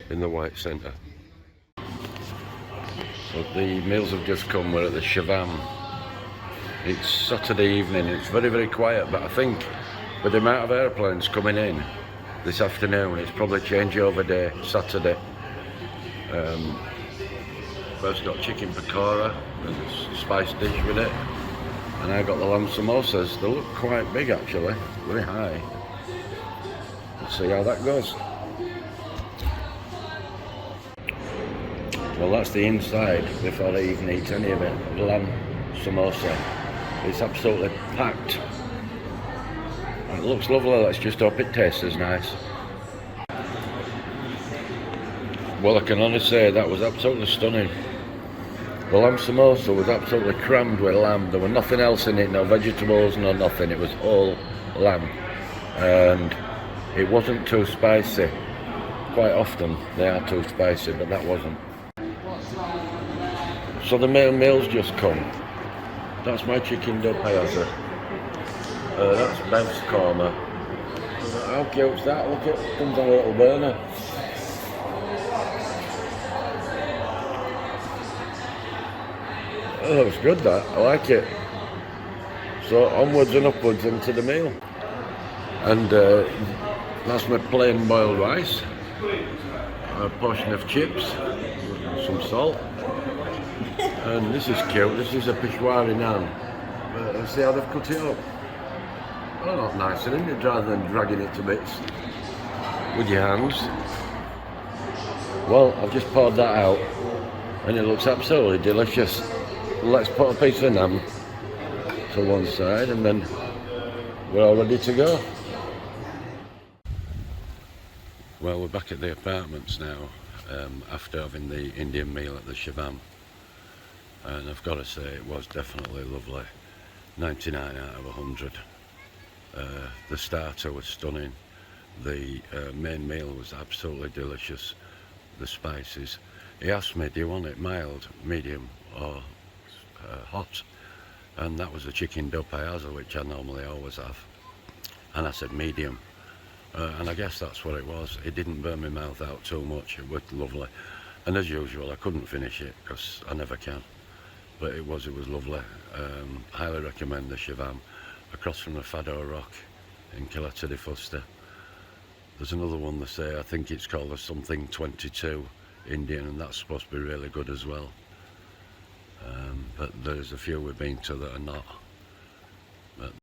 in the White Centre. So the meals have just come. We're at the Shavam. It's Saturday evening. It's very, very quiet, but I think with the amount of airplanes coming in this afternoon, it's probably changeover day, Saturday. First got chicken pakora, and spice dish with it, and I got the lamb samosas. They look quite big actually, very high. Let's see how that goes. Well, that's the inside before I even eat any of it. The lamb samosa. It's absolutely packed. It looks lovely. Let's just hope it tastes as nice. Well, I can only say that was absolutely stunning. The lamb samosa was absolutely crammed with lamb. There was nothing else in it, no vegetables, no nothing. It was all lamb. And it wasn't too spicy. Quite often they are too spicy, but that wasn't. So the main meal's just come. That's my chicken do payaza. That's Bev's korma. How cute's that? Look, it comes on a little burner. Oh, it's good that. I like it. So onwards and upwards into the meal. And that's my plain boiled rice. A portion of chips, some salt. And this is cute. This is a Peshwari naan. See how they've cut it up? Oh, not nice, isn't it? Rather than dragging it to bits with your hands. Well, I've just poured that out, and it looks absolutely delicious. Let's put a piece of naan to one side, and then we're all ready to go. Well, we're back at the apartments now, after having the Indian meal at the Shavam. And I've got to say, it was definitely lovely. 99 out of 100. The starter was stunning. The main meal was absolutely delicious. The spices. He asked me, do you want it mild, medium or hot? And that was a chicken do payaza, which I normally always have. And I said medium. And I guess that's what it was. It didn't burn my mouth out too much. It was lovely. And as usual, I couldn't finish it because I never can. But it was lovely. Highly recommend the Shavam, across from the Fado Rock in Caleta, defusta. There's another one they say, I think it's called a something 22 Indian, and that's supposed to be really good as well. But there's a few we've been to that are not. But